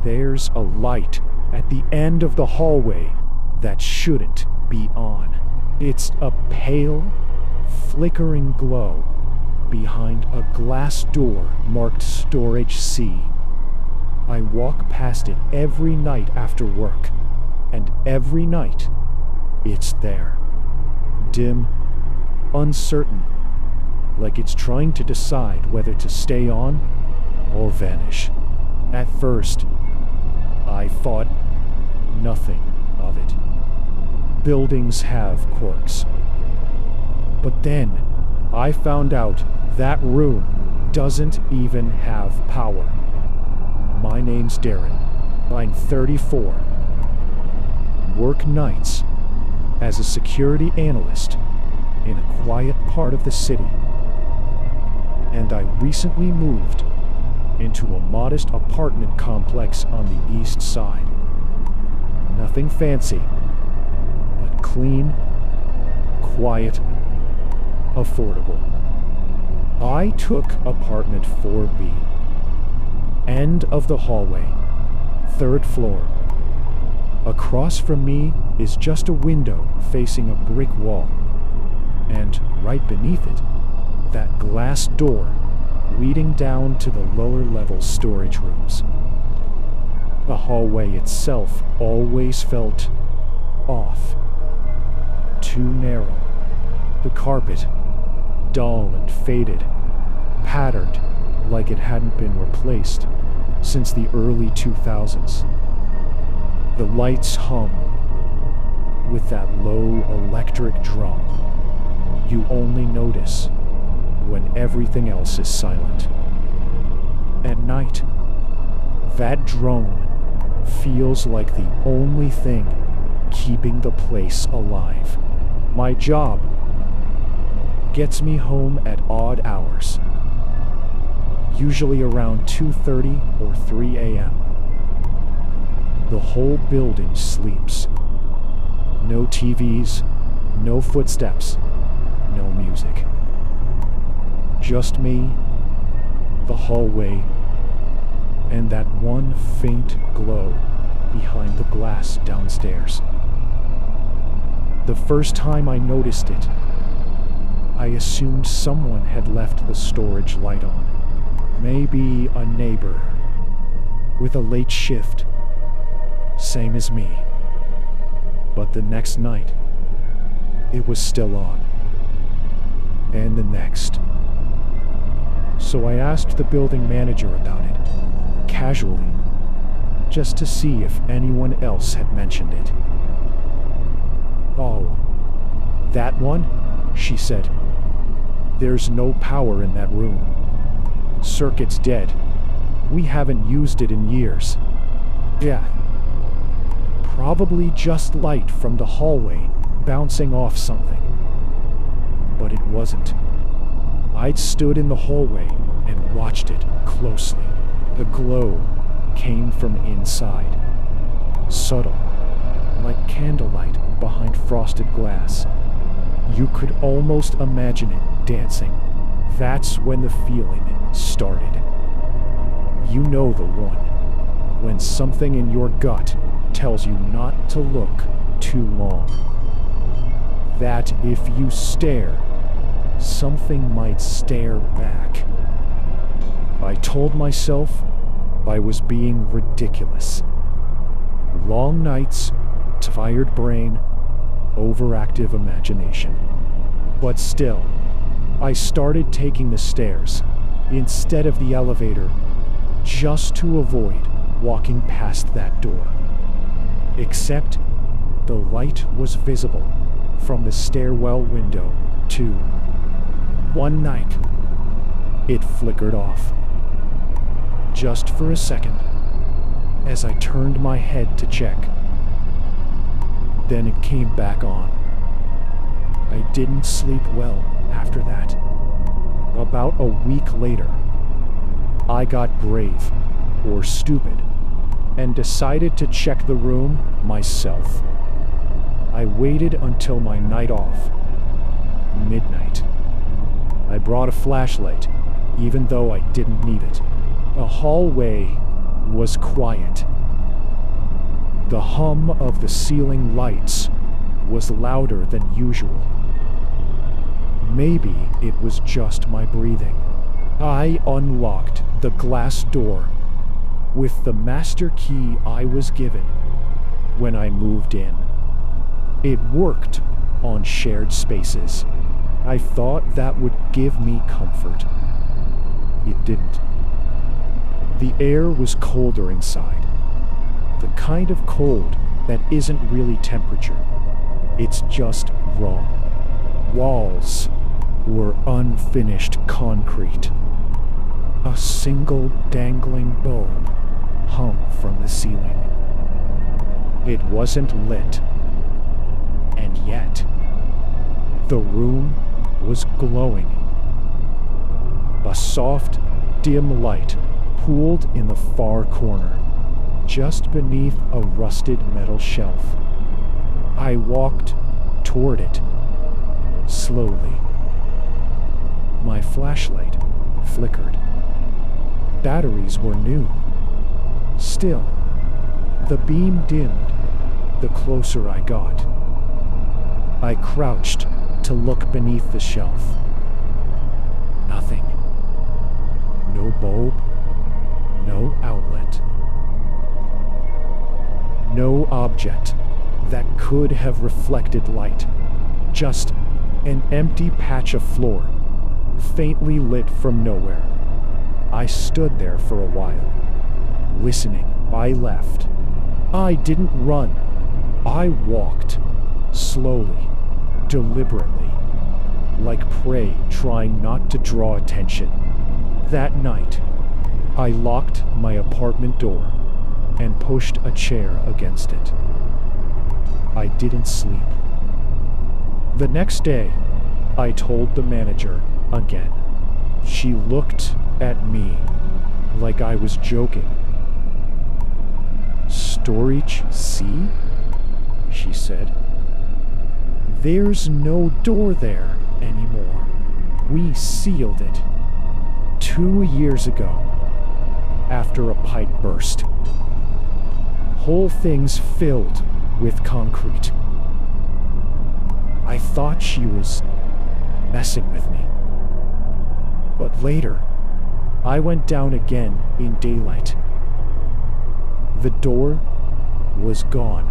There's a light at the end of the hallway that shouldn't be on. It's a pale, flickering glow behind a glass door marked Storage C. I walk past it every night after work, and every night it's there. Dim, uncertain, like it's trying to decide whether to stay on or vanish. At first, I thought nothing of it. Buildings have quirks. But then I found out that room doesn't even have power. My name's Darren. I'm 34. Work nights as a security analyst in a quiet part of the city. And I recently moved into a modest apartment complex on the east side. Nothing fancy, but clean, quiet, affordable. I took apartment 4B. End of the hallway, 3rd floor. Across from me is just a window facing a brick wall, and right beneath it, that glass door leading down to the lower level storage rooms. The hallway itself always felt off, too narrow. The carpet, dull and faded, patterned like it hadn't been replaced since the early 2000s. The lights hum with that low electric drum you only notice when everything else is silent. At night, that drone feels like the only thing keeping the place alive. My job gets me home at odd hours, usually around 2:30 or 3 a.m. The whole building sleeps. No TVs, no footsteps, no music. Just me, the hallway, and that one faint glow behind the glass downstairs. The first time I noticed it, I assumed someone had left the storage light on. Maybe a neighbor with a late shift, same as me. But the next night, it was still on. And the next. So I asked the building manager about it, casually, just to see if anyone else had mentioned it. "Oh, that one?" she said. "There's no power in that room. Circuit's dead. We haven't used it in years." "Yeah. Probably just light from the hallway bouncing off something." But it wasn't. I'd stood in the hallway and watched it closely. The glow came from inside. Subtle, like candlelight behind frosted glass. You could almost imagine it dancing. That's when the feeling started. You know the one, when something in your gut tells you not to look too long. That if you stare, something might stare back. I told myself I was being ridiculous. Long nights, tired brain, overactive imagination. But still, I started taking the stairs instead of the elevator, just to avoid walking past that door. Except the light was visible from the stairwell window, too. One night, it flickered off. Just for a second, as I turned my head to check. Then it came back on. I didn't sleep well after that. About a week later, I got brave, or stupid, and decided to check the room myself. I waited until my night off, midnight. I brought a flashlight, even though I didn't need it. A hallway was quiet. The hum of the ceiling lights was louder than usual. Maybe it was just my breathing. I unlocked the glass door with the master key I was given when I moved in. It worked on shared spaces. I thought that would give me comfort. It didn't. The air was colder inside. The kind of cold that isn't really temperature. It's just wrong. Walls were unfinished concrete. A single dangling bulb hung from the ceiling. It wasn't lit, and yet the room was glowing. A soft, dim light pooled in the far corner, just beneath a rusted metal shelf. I walked toward it, slowly. My flashlight flickered. Batteries were new. Still, the beam dimmed the closer I got. I crouched to look beneath the shelf. Nothing. No bulb, no outlet. No object that could have reflected light. Just an empty patch of floor, faintly lit from nowhere. I stood there for a while, listening. I left. I didn't run. I walked, slowly, deliberately, like prey trying not to draw attention. That night, I locked my apartment door and pushed a chair against it. I didn't sleep. The next day, I told the manager again. She looked at me like I was joking. "Storage C?" she said. "There's no door there anymore. We sealed it 2 years ago after a pipe burst. Whole thing's filled with concrete." I thought she was messing with me. But later, I went down again in daylight. The door was gone.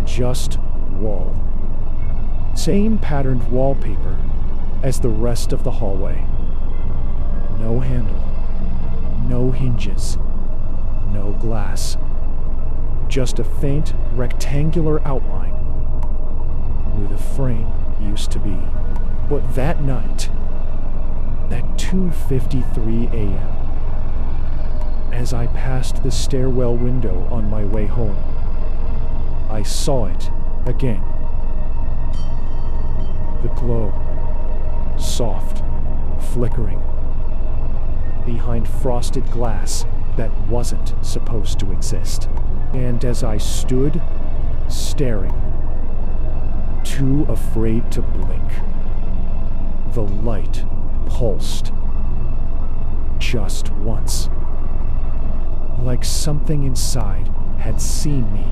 Just wall. Same patterned wallpaper as the rest of the hallway. No handle. No hinges. No glass. Just a faint rectangular outline where the frame used to be. But that night, at 2:53 a.m., as I passed the stairwell window on my way home, I saw it again. The glow, soft, flickering, behind frosted glass that wasn't supposed to exist. And as I stood, staring, too afraid to blink, the light pulsed. Just once. Like something inside had seen me